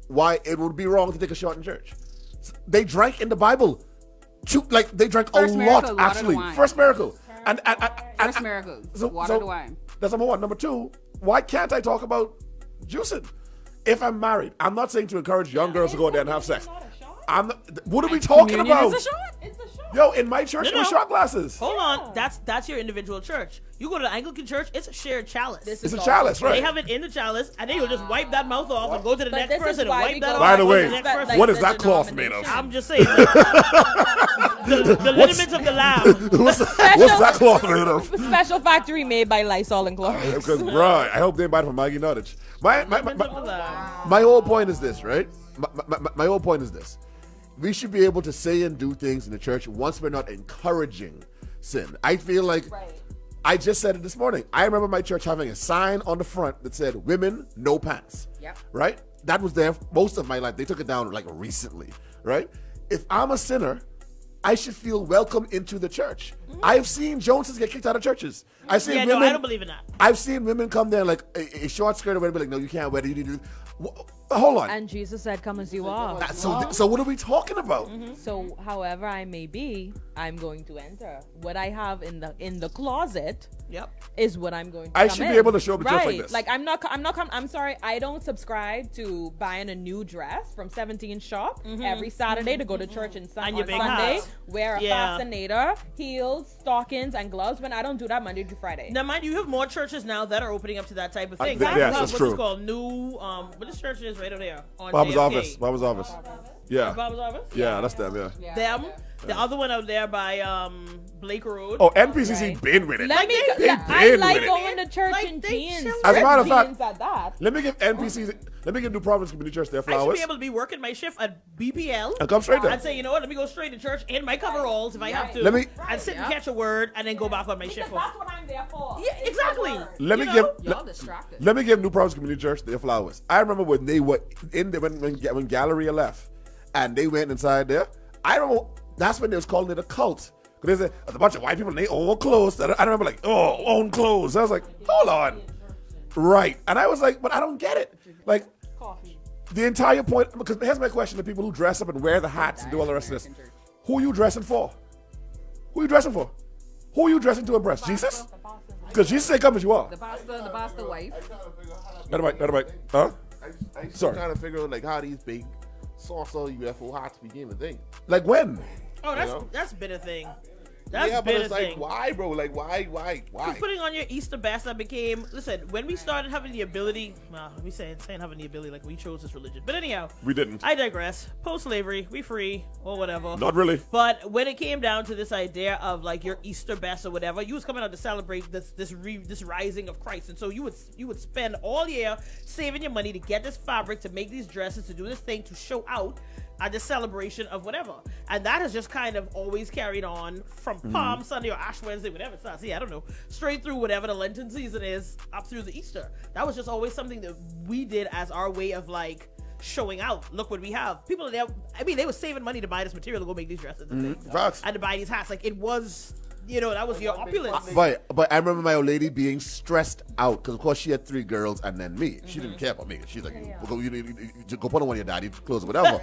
why it would be wrong to take a shot in church. They drank in the Bible. They drank First a miracle, lot. water Actually, to wine. first miracle. And First miracle, water to wine. That's number one. Number two, why can't I talk about juicing? If I'm married, I'm not saying to encourage young girls to go out there and have sex. I'm not, what are we talking Communion about? is a shot. it's a show. Yo, in my church, No, there were no. shot glasses. Hold on, that's your individual church. You go to the Anglican church, it's a shared chalice. It's a chalice, right? They have it in the chalice, and then you'll just wipe that mouth off and go to the But next this is person and why wipe we that go- off. By the and go to way, the next That, person. like, what is the that cloth made of? denomination. I'm just saying, the lineaments of the lamb. What's that cloth made of? Special factory made by Lysol and Clorox. Because, right, I hope they buy it from Maggie Nottage. Lineaments of the lamb. My whole point is this, right? My whole point is this. We should be able to say and do things in the church once we're not encouraging sin. I feel like I just said it this morning. I remember my church having a sign on the front that said "Women, no pants." Yep. Right? That was there most of my life. They took it down like recently. Right? If I'm a sinner, I should feel welcome into the church. I've seen Joneses get kicked out of churches. I've seen women. No, I don't believe in that. I've seen women come there like a short skirt or whatever, like, no, you can't wear it. You need to. Hold on. And Jesus said, "Come as you are." So what are we talking about? So, however I may be, I'm going to enter. What I have in the closet Yep. is what I'm going to. I come should in. be able to show up to church like Right. this. Like I'm sorry. I don't subscribe to buying a new dress from 17 shop every Saturday to go to church and And on your big Sunday. hats. Wear a Yeah. fascinator, heels, stockings, and gloves. When I don't do that Monday to Friday. Now, mind you, you have more churches now that are opening up to that type of thing. yes, that's What's true. it called? New, what this church is right over there on Baba's JFK. office. Baba's office. Yeah. Baba's office? Yeah, that's them, yeah. Them. The other one out there by Blake Road. Oh, NPCC Right. been with it. Let me. They I been like with it. going to church Like, in they jeans. chill. As a matter of Ripped fact- jeans at that. Let me give New Providence Community Church their I should flowers. be able to be working my shift at BPL. And come straight there. I'd say, you know what, let me go straight to church in my coveralls if I have to. Let me- and sit and catch a word and then go back on my shift. That's what I'm there for. Yeah, exactly. Let me You give know? Y'all distracted. let me give New Providence Community Church their flowers. I remember when they were in there when Galleria left and they went inside there. I remember that's when they was calling it a cult. Because there's a bunch of white people and they own clothes. I remember like, oh, own clothes. I was like, hold on. Right. And I was like, but I don't get it. Like, the entire point, because here's my question to people who dress up and wear the hats and do all the rest of this. Who are you dressing for? Who are you dressing for? Who are you dressing to impress? Jesus? Because Jesus said, come as you are. The pastor wife. Not right. Huh? I still Sorry. trying to figure out like how these big saucer UFO hats became a thing. Like when? Oh, know? that's been a thing. That's Yeah, but been it's a like, thing. why, bro? Like, why? Putting on your Easter basket became, listen, when we started having the ability, we saying having the ability like we chose this religion. But anyhow, We didn't. I digress. Post-slavery, we free or whatever. Not really. But when it came down to this idea of like your Easter best or whatever, you was coming out to celebrate this rising of Christ, and so you would spend all year saving your money to get this fabric, to make these dresses, to do this thing, to show out at the celebration of whatever, and that has just kind of always carried on from Palm Sunday or Ash Wednesday, whatever it starts. I don't know, straight through whatever the Lenten season is up through the Easter. That was just always something that we did as our way of like showing out. Look what we have. People are there. I mean, they were saving money to buy this material to go make these dresses and things, Facts. and to buy these hats. Like it was, that was your opulence. But I remember my old lady being stressed out because of course she had 3 girls and then me. She didn't care about me. She's like, you go put on one of your daddy's clothes or whatever.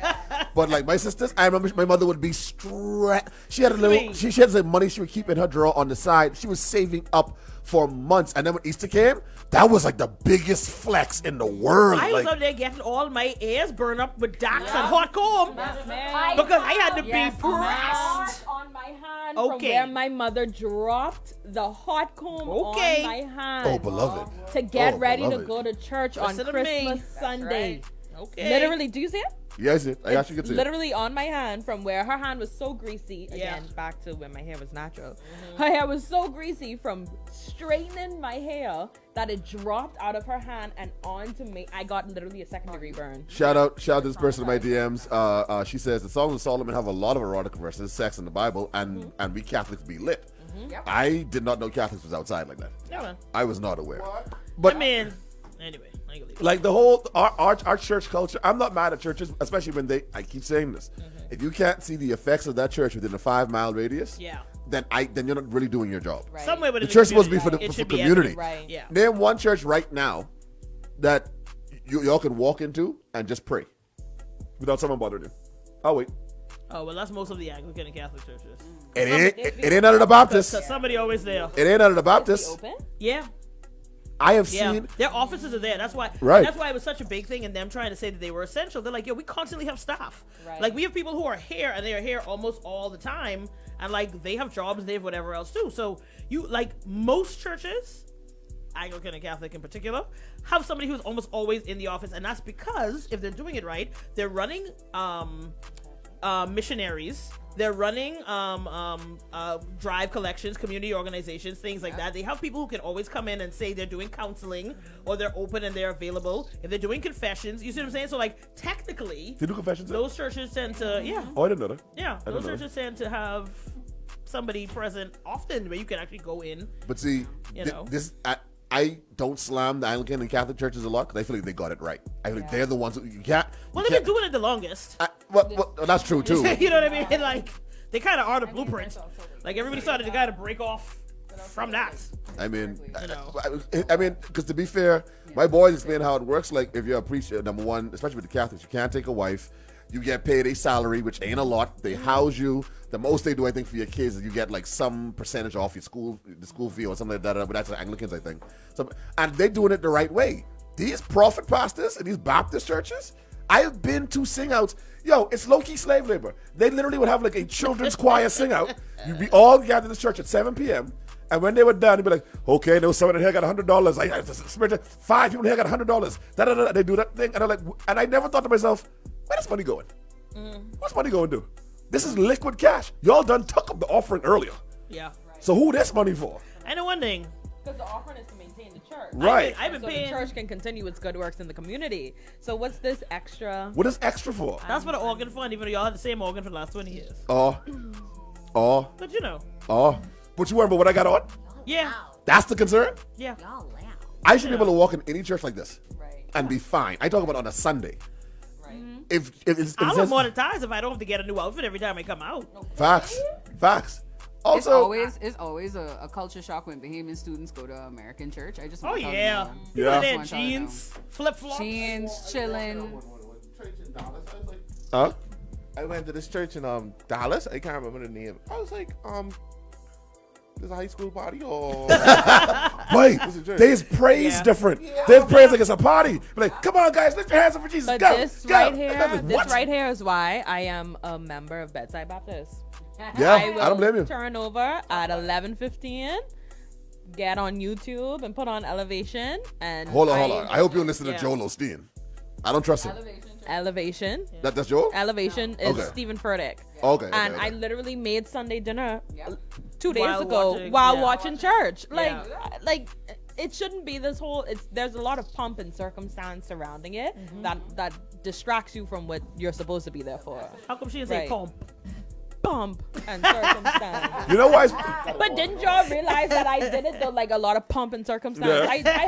But like my sisters, I remember my mother would be stressed. She had a little. She had some money she would keep in her drawer on the side. She was saving up for months, and then when Easter came, that was like the biggest flex in the world. I was Like, up there getting all my ears burned up with dax and hot comb Man. because I had to Yes, be pressed. On my hand Okay. from where my mother dropped the hot comb Okay. on my hand. oh beloved. To get Oh, ready to beloved. go to church on Listen to me. Christmas That's Sunday. Okay. Literally, do you see it? Yes, I actually could see it. Literally on my hand from where her hand was so greasy. Again, back to when my hair was natural. Her hair was so greasy from straightening my hair that it dropped out of her hand and onto me. I got literally a 2nd-degree burn. Shout out this person in my DMs. She says the Songs of Solomon have a lot of erotic verses, sex in the Bible, and we Catholics be lit. I did not know Catholics was outside like that. Yeah, man. I was not aware. But I mean, anyway, I ain't gonna leave it. like the whole our church culture, I'm not mad at churches, especially when I keep saying this. If you can't see the effects of that church within a 5-mile radius, Yeah. then you're not really doing your job. Right. Somewhere within The church is supposed to be community, for it should be community. evident. Right. Yeah. Name one church right now that y'all can walk into and just pray without someone bothering you. I'll wait. Oh well, that's most of the Anglican and Catholic churches. It ain't none of the Baptists. Cause somebody always there. It ain't none of the Is Baptists. he open? Yeah. I have Yeah, seen. their offices are there. That's why. Right. That's why it was such a big thing, and them trying to say that they were essential. They're like, yo, we constantly have staff. Right. Like we have people who are here, and they are here almost all the time, and like they have jobs, they have whatever else too. So you like most churches, Anglican and Catholic in particular, have somebody who's almost always in the office, and that's because if they're doing it right, they're running missionaries. They're running drive collections, community organizations, things like that. They have people who can always come in and say they're doing counseling or they're open and they're available. If they're doing confessions, you see what I'm saying? So like technically, Did you do confessions? those churches tend to Oh, I didn't know that. yeah, I those don't know. churches tend to have somebody present often where you can actually go in. But see, You know. I don't slam the Anglican and Catholic churches a lot because I feel like they got it right. I feel like they're the ones who you can't. Well, you they've been can't- doing it the longest. well, that's true too. You know what I mean? Like, they kind of are the blueprint. Like, everybody started to kind of break off from that. I mean, You know. I mean, because to be fair, my boys explain how it works. Like, if you're a preacher, number one, especially with the Catholics, you can't take a wife. You get paid a salary, which ain't a lot. They house you. The most they do, I think, for your kids is you get like some percentage off your the school fee or something like that. But that's the Anglicans, I think. So, and they're doing it the right way. These prophet pastors and these Baptist churches, I've been to sing outs. Yo, it's low-key slave labor. They literally would have like a children's choir sing out. You'd be all gathered in this church at 7 p.m. And when they were done, they'd be like, okay, there was someone in here got $100. 5 people in here got $100. Da-da-da-da. They do that thing. And I'm like, and I never thought to myself, where does money going? What's money going to do? This is liquid cash. Y'all done took up the offering earlier. Yeah. So who this money for? I know one thing. Because the offering is to maintain the church. Right. I've been So paying. the church can continue its good works in the community. So what's this extra? What is extra for? That's for the organ fund, even though y'all had the same organ for the last 20 years. Oh. But you know. But you remember what I got on? Yeah. That's the concern? Yeah. Y'all loud. I should be able to walk in any church like this Right. and be fine. I talk about on a Sunday. Right. If it's I'll says- have monetized if I don't have to get a new outfit every time I come out. facts. It's Also, always a culture shock when Bahamian students go to American church. I just Oh, want to tell yeah. them. You Yeah. in there, Just wanna tell jeans, flip flops. Jeans, chilling. huh? I went to this church in Dallas. I can't remember the name. I was like, this a high school party or Wait, This is church. there's praise Yeah. different. There's praise like it's a party. Be like, come on, guys, lift your hands up for Jesus. But Go, this go. right And here, I'm like, this what? right here is why I am a member of Bedside Baptist. Yeah, I will I don't blame you. turn over at 11:15, get on YouTube and put on Elevation and Hold on. I hope you listen to Yeah. Joel Osteen. I don't trust him. Elevation. That's Joel? Elevation is Okay. Stephen Furtick. Okay. And okay. I literally made Sunday dinner 2 days While ago watching- while yeah. watching church. Yeah. Like it shouldn't be this whole. There's a lot of pomp and circumstance surrounding it that distracts you from what you're supposed to be there for. How come she didn't say Right. pump? Pomp and circumstance. You know why? But didn't y'all realize that I did it though? Like a lot of pomp and circumstance. Yeah. I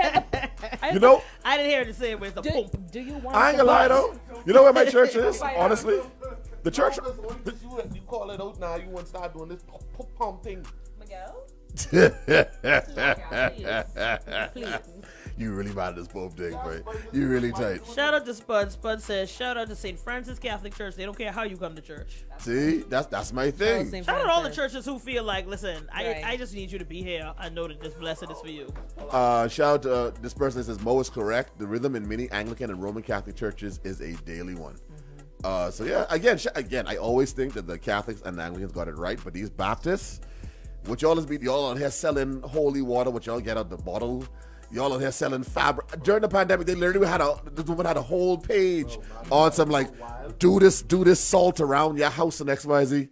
had You know, I didn't hear it the same way. It's a do, pump. do you want? I ain't gonna lie though. You know where my church is? Honestly, the church. You call it out now. You want to start doing this pump thing. Miguel? You really mad at this Pope thing, right? You really tight. Shout out to Spud. Spud says, shout out to St. Francis Catholic Church. They don't care how you come to church. See, that's my thing. St. Shout out to all the Francis. churches who feel like, listen, Right. I just need you to be here. I know that this blessing is for you. Shout out to this person that says Mo is correct. The rhythm in many Anglican and Roman Catholic churches is a daily one. So yeah, again, I always think that the Catholics and the Anglicans got it right, but these Baptists, what y'all on here selling holy water, what y'all get out the bottle. Y'all on here selling fabric. During the pandemic, they literally this woman had a whole page on some like, do this salt around your house and XYZ.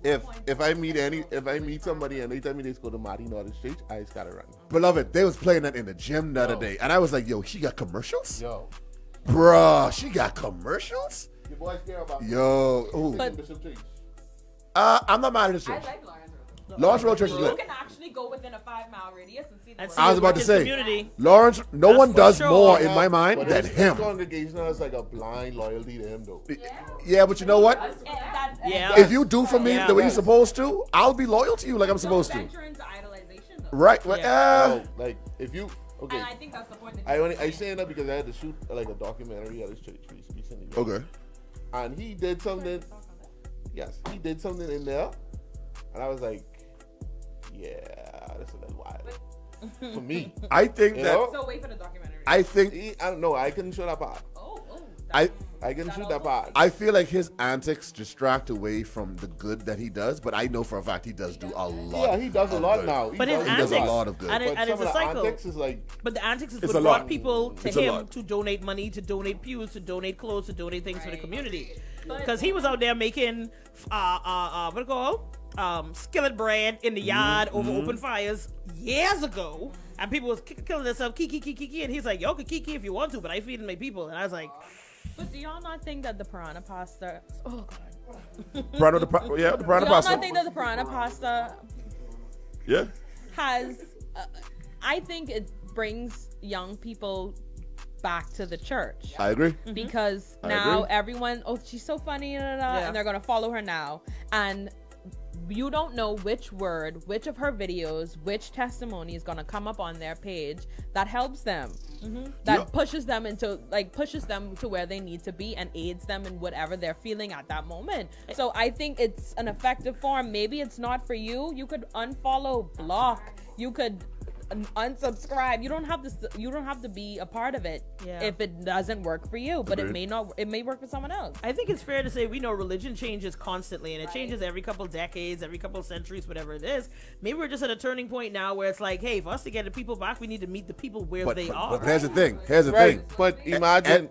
If I meet somebody and they tell me they go to Marty Northern Street, I just gotta run. Beloved, they was playing that in the gym the other day, and I was like, yo, she got commercials? Yo, Bruh, she got commercials? your boys care about Yo, ooh. But- Bishop Chase. I'm not mad at this church. like Lawrence. Lawrence Road Church is You lit. can actually go within a 5-mile radius and see the And road. see I was it about work to in say, community. Lawrence, no That's one for does sure. more in my mind But than this him. congregation is like a blind loyalty to him, though. Yeah, but you know what? Yeah. If you do for me Yeah. the way you're supposed to, I'll be loyal to you like I'm supposed to. Venture into idolization, though. Right? Well, Oh, like if you okay. And I think that's the point. That I saying that because I had to shoot like a documentary at his church recently. Okay. And he did something. Yes, he did something in there, and I was like, yeah, that's a little wild for me. I think You that know? So wait for the documentary. I think I don't know. I couldn't show that part. I I couldn't shoot that part. I feel like his antics distract away from the good that he does, but I know for a fact he does do a lot. Yeah, he does a of lot good. now. But his He does antics, a lot of good. and, But and some it's a of the cycle. antics is like, But the antics is It's what a lot. brought people to It's a him lot. to donate money, to donate pews, to donate clothes, to donate things for the community. Because he was out there making, what it called? Skillet bread in the yard over open fires years ago. And people was killing themselves, kiki. And he's like, y'all can kiki if you want to, but I feeding my people. And I was like, But do y'all not think that the piranha pasta? Oh God. the piranha Do y'all pasta. not think that the piranha pasta Yeah. has? I think it brings young people back to the church. I agree. Because I now agree. everyone, oh, she's so funny, Yeah. and they're gonna follow her now. And you don't know which word, which of her videos, which testimony is gonna come up on their page that helps them, that Yeah. pushes them to where they need to be and aids them in whatever they're feeling at that moment. So I think it's an effective form. Maybe it's not for you. You could unfollow, block. You could unsubscribe. You don't have to be a part of it if it doesn't work for you, but Agreed. it may work for someone else. I think it's fair to say we know religion changes constantly, and it changes every couple decades, every couple centuries, whatever it is. Maybe we're just at a turning point now where it's like, hey, for us to get the people back, we need to meet the people where they are. But here's the thing. Here's the Right, thing. but imagine,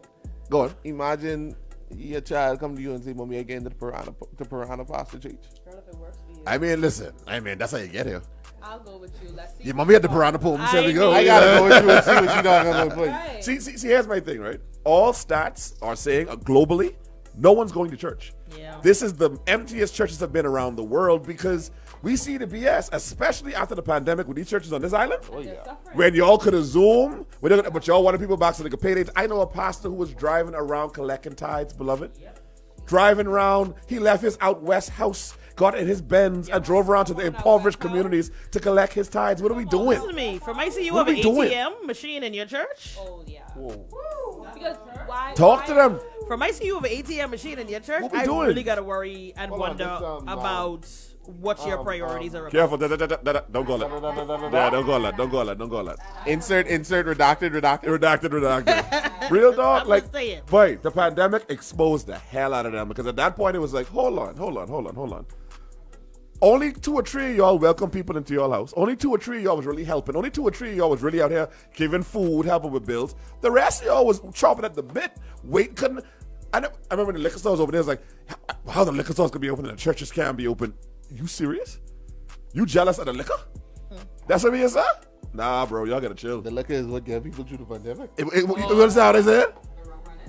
Go on. imagine your child come to you and say, "Mommy, I get into the piranha pasta church." I mean, listen. I mean, that's how you get here. I'll go with you. Let's see. Your mommy had the piranha poem. There we go. I gotta go with you and see what you talking about. Please. Right. See, here's my thing, right? All stats are saying globally, no one's going to church. Yeah. This is the emptiest churches have been around the world because we see the BS, especially after the pandemic with these churches on this island. When y'all could have Zoom, but y'all wanted people back so they could pay. I know a pastor who was driving around collecting tithes, beloved. Driving around, he left his out west house, got in his Benz, and drove around to the impoverished communities to collect his tithes. What are we doing? Listen to me. From I see you What have are an we doing? ATM machine in your church. Oh yeah. Because why? Talk to them. From I see you have an ATM machine in your church. What we I doing? really gotta worry and Hold on, wonder this, about what your priorities are about. Careful. Don't go like that. Yeah, don't go like that. Don't go like that. Insert redacted. Redacted. Real dog. I'm Like, just saying. boy, the pandemic exposed the hell out of them because at that point it was like, hold on. Only 2 or 3 of y'all welcome people into your house. Only 2 or 3 of y'all was really helping. Only 2 or 3 of y'all was really out here giving food, helping with bills. The rest of y'all was chopping at the bit, couldn't. I remember the liquor stores over there was like, how the liquor stores could be open and the churches can't be open. You serious? You jealous of the liquor? That's what we said? Nah, bro, y'all gotta chill. The liquor is what get people through the pandemic. You understand how they said?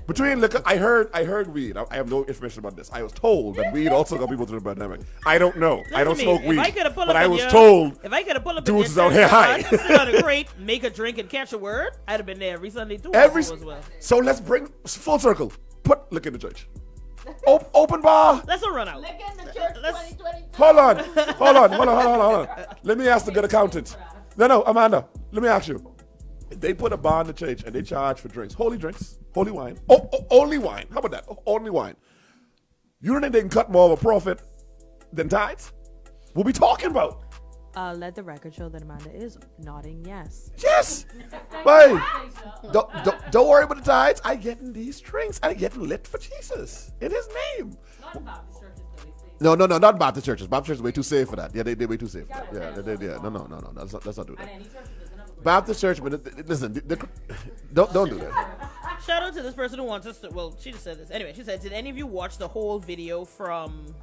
Between liquor, I heard weed. I have no information about this. I was told that weed also got people through the pandemic. I don't know. I don't Listen to smoke me, weed. if I could have pulled But up I in was your- told If I could have pulled up dudes is in your out here church, high. I'd sit on a crate, make a drink, and catch a word. I'd have been there every Sunday too. every. as well. So let's bring full circle. Put liquor in the church. Open bar. Let's not run out. Look in the church Let's- 2022. Hold on. Let me ask the good accountant. No, Amanda. Let me ask you. If they put a bar in the church and they charge for drinks, holy wine. Only wine. How about that? Only wine. You don't think they can cut more of a profit than tithes? What we talking about? Let the record show that Amanda is nodding yes. Yes. Hey, don't worry about the tithes. I getting these drinks. I getting lit for Jesus in His name. Not Baptist churches, though, they say. No, not Baptist churches. Baptist churches are way too safe for that. Yeah, they're way too safe for that. Yeah. No. Let's not do that. And any church that doesn't have a Baptist church, but listen, don't do that. Shout out to this person who wants us to. Well, she just said this. Anyway, she said, "Did any of you watch the whole video from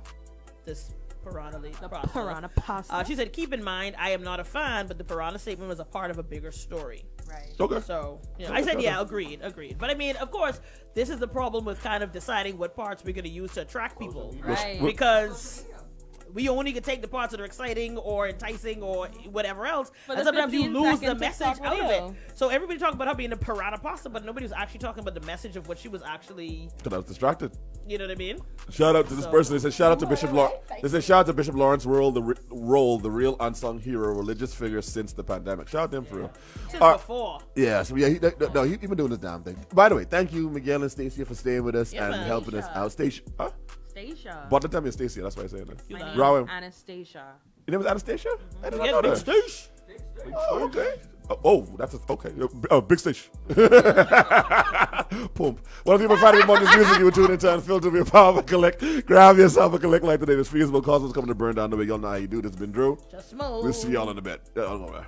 this piranha pasta?" Piranha pasta. She said, "Keep in mind, I am not a fan, but the piranha statement was a part of a bigger story." Right. Okay. So, I said, yeah, agreed. But I mean, of course, this is the problem with kind of deciding what parts we're going to use to attract people. Right. Because we only can take the parts that are exciting or enticing or whatever else, For and the sometimes you 15 lose the second message TikTok out of video. it. So everybody talking about her being a piranha pasta, but nobody was actually talking about the message of what she was actually, Because I was distracted. you know what I mean? Shout out to this person. They said, shout out to Bishop Lawrence. They said, shout out to Bishop Lawrence Role, the real unsung hero, religious figure since the pandemic. Shout out to him for real. Since Uh, before. Yeah, so yeah, he been doing this damn thing. By the way, thank you, Miguel and Anastacia, for staying with us Yeah, and man. helping us out. Stacia, huh? Stacia. But the time is Stacia, that's why I say that. You My know. name Raw is Anastacia. Your name is Anastacia? I didn't Yeah, know big that. stoosh. Oh, okay. That's okay. Big station. Pump. Well, if you find me on this music, you were tuning into Unfiltered. Be a power collect. Grab yourself a collect like today. It's feasible. Causes coming to burn down the way. Y'all know how you do this. Been Drew. Just smooth. We'll see y'all in a bit. Yeah, I'll go there.